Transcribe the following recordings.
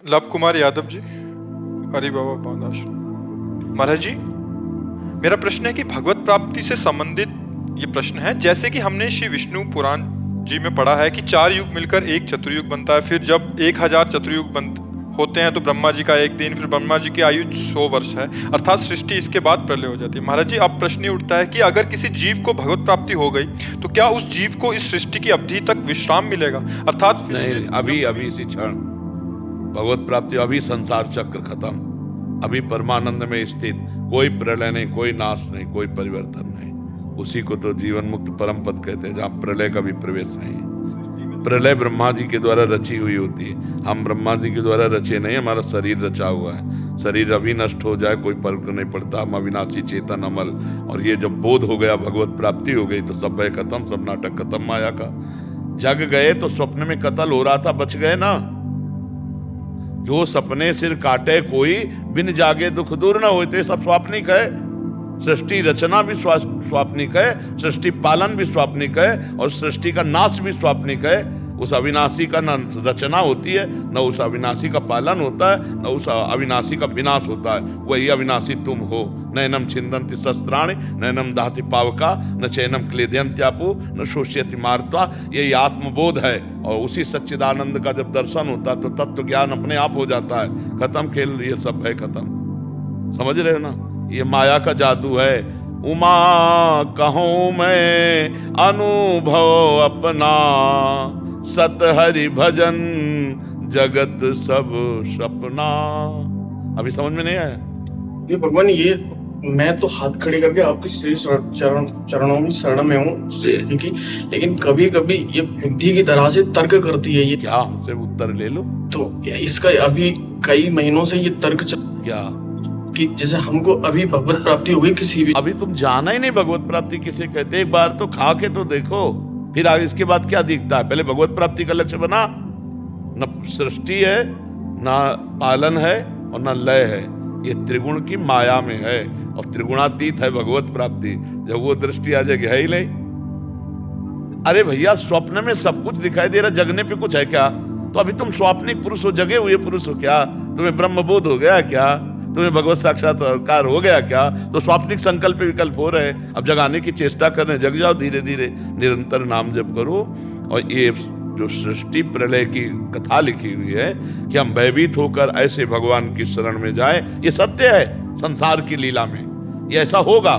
Love Kumar Yadav ji, Hari बाबा पाद आश्रम। महाराज जी, मेरा प्रश्न है कि भगवत प्राप्ति से संबंधित ये प्रश्न है। जैसे कि हमने श्री विष्णु पुराण जी में पढ़ा है कि 4 युग मिलकर एक चतुर्युग बनता है, फिर जब 1000 चतुर्युग होते हैं तो ब्रह्मा जी का 1 दिन, फिर ब्रह्मा जी की आयु 100 वर्ष है, अर्थात सृष्टि, इसके बाद प्रलय हो जाती है। महाराज जी, अब प्रश्न ये उठता है कि अगर किसी जीव को भगवत प्राप्ति हो गई तो क्या उस जीव को इस सृष्टि की अवधि तक विश्राम मिलेगा? अर्थात नहीं, अभी इसी क्षण भगवत प्राप्ति, अभी संसार चक्र खत्म, अभी परमानंद में स्थित, कोई प्रलय नहीं, कोई नाश नहीं, कोई परिवर्तन नहीं। उसी को तो जीवन मुक्त परम पद कहते हैं, जहाँ प्रलय का भी प्रवेश नहीं। प्रलय ब्रह्मा जी के द्वारा रची हुई होती है, हम ब्रह्मा जी के द्वारा रचे नहीं, हमारा शरीर रचा हुआ है। शरीर अभी नष्ट हो जाए कोई फर्क नहीं पड़ता, हम अविनाशी चेतन अमल। और ये जब बोध हो गया, भगवत प्राप्ति हो गई, तो सब भय खत्म, सब नाटक खत्म माया का। जग गए तो स्वप्न में कत्ल हो रहा था, बच गए ना। जो सपने सिर काटे कोई, बिन जागे दुख दूर न होते, सब स्वाप्निक है। सृष्टि रचना भी स्वाप्निक है, सृष्टि पालन भी स्वाप्निक है, और सृष्टि का नाश भी स्वाप्निक है। उस अविनाशी का न रचना होती है, न उस अविनाशी का पालन होता है, न उस अविनाशी का विनाश होता है। वही अविनाशी तुम हो। नैनम छिंदन्ति शस्त्राणि, नैनम दाहति पावका, न चैनम क्लेदयन्त्यापु, न शोष्यति मार्त्वा। यही आत्मबोध है। और उसी सच्चिदानंद का जब दर्शन होता है तो तत्व ज्ञान अपने आप हो जाता है। खत्म खेल, ये सब है खत्म। समझ रहे हो ना? ये माया का जादू है। उमा कहूँ मैं अनुभव अपना, सत हरि भजन जगत सब सपना। अभी समझ में नहीं आया? ये भगवान, ये मैं तो हाथ खड़े करके आपके श्री चरणों की शरण में हूँ, लेकिन कभी कभी ये बुद्धि की तरह से तर्क करती है। ये क्या हमसे उत्तर ले लो? तो इसका अभी कई महीनों से ये तर्क क्या कि जैसे हमको अभी भगवत प्राप्ति हो गई किसी भी, अभी तुम जाना ही नहीं भगवत प्राप्ति किसे कहते। एक बार तो खा के तो देखो, फिर आगे इसके बाद क्या दिखता है। पहले भगवत प्राप्ति का लक्ष्य बना। न सृष्टि है, न पालन है, और न लय है। ये त्रिगुण की माया में है, और त्रिगुणातीत है भगवत प्राप्ति। जब वो दृष्टि आ जाएगी, है ही नहीं। अरे भैया, स्वप्न में सब कुछ दिखाई दे रहा, जगने पे कुछ है क्या? तो अभी तुम स्वाप्निक पुरुष हो, जगे हुए पुरुष हो क्या? तुम्हें ब्रह्म बोध हो गया क्या? तुम्हें भगवत साक्षात्कार हो गया क्या? तो स्वाप्निक संकल्प विकल्प हो रहे, अब जगाने की चेष्टा कर रहे। जग जाओ धीरे धीरे, निरंतर नाम जप करो। और ये जो सृष्टि प्रलय की कथा लिखी हुई है कि हम भयभीत होकर ऐसे भगवान की शरण में जाएं, ये सत्य है। संसार की लीला में ये ऐसा होगा,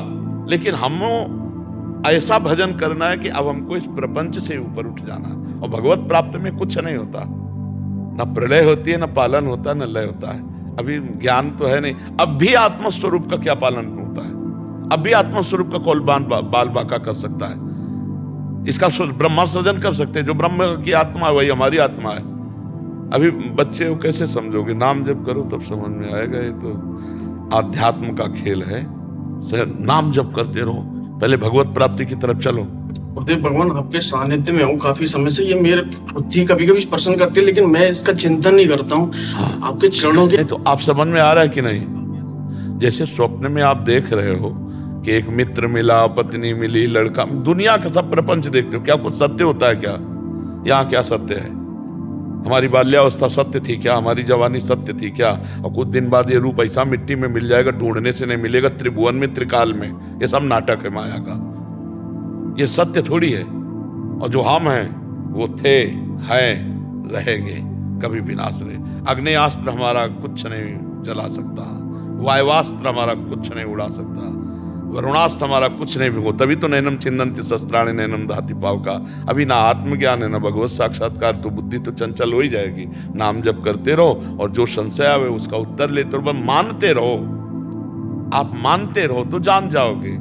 लेकिन हम ऐसा भजन करना है कि अब हमको इस प्रपंच से ऊपर उठ जाना है। और भगवत प्राप्त में कुछ नहीं होता, न प्रलय होती है, न पालन होता है, न लय होता है। अभी ज्ञान तो है नहीं। अब भी आत्मस्वरूप का क्या पालन होता है? अब भी आत्मस्वरूप का कौन बाल बाका कर सकता है? इसका ब्रह्मा सृजन कर सकते हैं। जो ब्रह्म की आत्मा है वही हमारी आत्मा है। अभी बच्चे को कैसे समझोगे? नाम जप करो तब समझ में आएगा। ये तो आध्यात्म का खेल है। नाम जप करते रहो, पहले भगवत प्राप्ति की तरफ चलो। भगवान, आपके सानिध्य में हूँ काफी समय से। ये मेरे बुद्धि कभी कभी प्रश्न करती है, लेकिन मैं इसका चिंतन नहीं करता हूँ। आपके चरणों के तो आप समझ में आ रहा है कि नहीं? जैसे स्वप्न में आप देख रहे हो कि एक मित्र मिला, पत्नी मिली, लड़का, दुनिया का सब प्रपंच देखते हो, क्या कुछ सत्य होता है क्या? यहाँ क्या सत्य है? हमारी बाल्यावस्था सत्य थी क्या? हमारी जवानी सत्य थी क्या? और कुछ दिन बाद ये रूप ऐसा मिट्टी में मिल जाएगा, ढूंढने से नहीं मिलेगा, त्रिभुवन में, त्रिकाल में। ये सब नाटक है माया का, ये सत्य थोड़ी है। और जो हम हैं वो थे, हैं, रहेंगे, कभी विनाश रहे। अग्नेयास्त्र हमारा कुछ नहीं जला सकता, वायुवास्त्र हमारा कुछ नहीं उड़ा सकता, वरुणास्त्र हमारा कुछ नहीं भिगो। तभी तो नैनम छिंदन्ति शस्त्राणि, नैनम दाहति पावका। अभी ना आत्मज्ञान है, ना भगवत साक्षात्कार, तो बुद्धि तो चंचल हो ही जाएगी। नाम जप करते रहो, और जो संशय आवे उसका उत्तर लेते रहो। मानते रहो, आप मानते रहो तो जान जाओगे।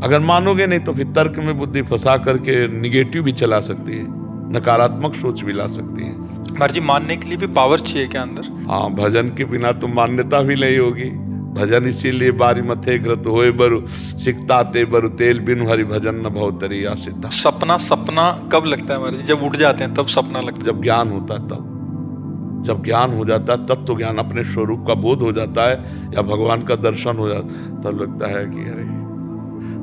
अगर मानोगे नहीं तो फिर तर्क में बुद्धि फंसा करके निगेटिव भी चला सकती है, नकारात्मक सोच भी ला सकती है। महाराज जी, मानने के लिए भी पावर चाहिए क्या अंदर? हाँ, भजन के बिना तो मान्यता भी नहीं होगी। भजन इसीलिए बारी मथे घृत होए बरु, सिकता ते बरु तेल, बिनु हरि भजन न भवतरी आसिता। सपना कब लगता है महाराज जी? जब उठ जाते हैं तब सपना लगता है? जब ज्ञान होता है तब। जब ज्ञान हो जाता है तब तो ज्ञान, अपने स्वरूप का बोध हो जाता है, या भगवान का दर्शन हो जाता है, तब लगता है कि अरे,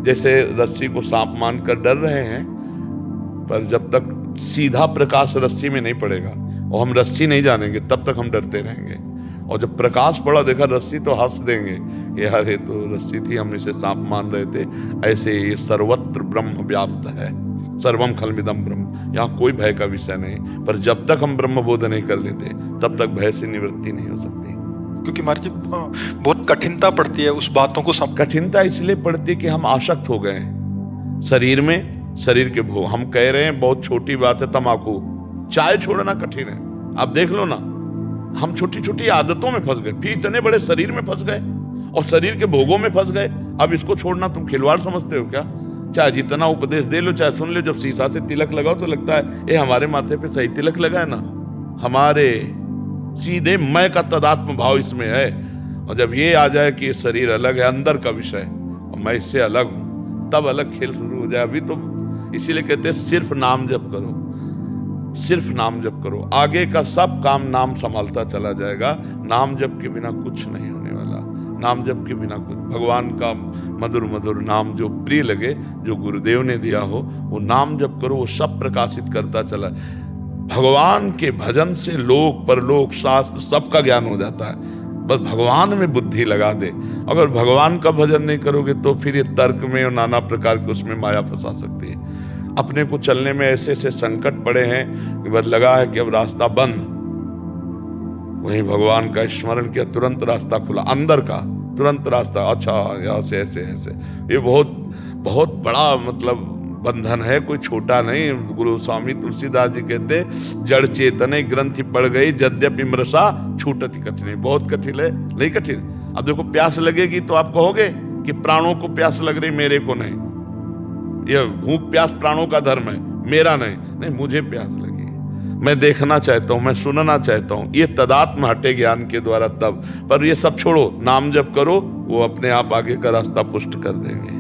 जैसे रस्सी को सांप मानकर डर रहे हैं, पर जब तक सीधा प्रकाश रस्सी में नहीं पड़ेगा, और हम रस्सी नहीं जानेंगे तब तक हम डरते रहेंगे। और जब प्रकाश पड़ा, देखा रस्सी, तो हंस देंगे, यार ये तो रस्सी थी, हम इसे सांप मान रहे थे। ऐसे ये सर्वत्र ब्रह्म व्याप्त है, सर्वम खलमिदम ब्रह्म, यहाँ कोई भय का विषय नहीं। पर जब तक हम ब्रह्म बोध नहीं कर लेते तब तक भय से निवृत्ति नहीं हो सकती। क्योंकि महाराज जी बहुत कठिनता पड़ती है उस बातों को कठिनता इसलिए पड़ती है कि हम आसक्त हो गए हैं शरीर में, शरीर के भोग। हम कह रहे हैं बहुत छोटी बात है तंबाकू, चाय छोड़ना कठिन है। आप देख लो ना, हम छोटी छोटी आदतों में फंस गए, फिर इतने बड़े शरीर में फंस गए और शरीर के भोगों में फंस गए। अब इसको छोड़ना तुम खिलवाड़ समझते हो क्या? चाहे जितना उपदेश दे लो, चाहे सुन लो, जब शीशा से तिलक लगाओ तो लगता है ये हमारे माथे पे सही तिलक लगा है ना, हमारे सीधे मैं का तदात्म भाव इसमें है। और जब ये आ जाए कि ये शरीर अलग है, अंदर का विषय, और मैं इससे अलग हूं, तब अलग खेल शुरू हो जाए। अभी तो इसीलिए कहते हैं सिर्फ नाम जप करो, सिर्फ नाम जप करो, आगे का सब काम नाम संभालता चला जाएगा। नाम जप के बिना कुछ नहीं होने वाला, नाम जप के बिना कुछ। भगवान का मधुर मधुर नाम जो प्रिय लगे, जो गुरुदेव ने दिया हो, वो नाम जप करो, वो सब प्रकाशित करता चला। भगवान के भजन से लोक परलोक शास्त्र सबका ज्ञान हो जाता है। बस भगवान में बुद्धि लगा दे। अगर भगवान का भजन नहीं करोगे तो फिर ये तर्क में और नाना प्रकार के उसमें माया फंसा सकती है। अपने को चलने में ऐसे ऐसे संकट पड़े हैं कि बस लगा है कि अब रास्ता बंद, वहीं भगवान का स्मरण किया, तुरंत रास्ता खुला, अंदर का तुरंत रास्ता। अच्छा यहाँ से ऐसे ऐसे, ये बहुत बहुत बड़ा मतलब बंधन है, कोई छोटा नहीं। गुरु स्वामी तुलसीदास जी कहते, जड़ चेतने ग्रंथि पड़ गई, यद्यपि मृषा छूटति कठिन। बहुत कठिन है, नहीं कठिन। अब देखो प्यास लगेगी तो आप कहोगे कि प्राणों को प्यास लग रही, मेरे को नहीं। ये भूख प्यास प्राणों का धर्म है, मेरा नहीं। नहीं, मुझे प्यास लगी, मैं देखना चाहता हूं, मैं सुनना चाहता हूं। ये तदात्म हटे ज्ञान के द्वारा तब। पर ये सब छोड़ो, नाम जप करो, वो अपने आप आगे का रास्ता पुष्ट कर देंगे।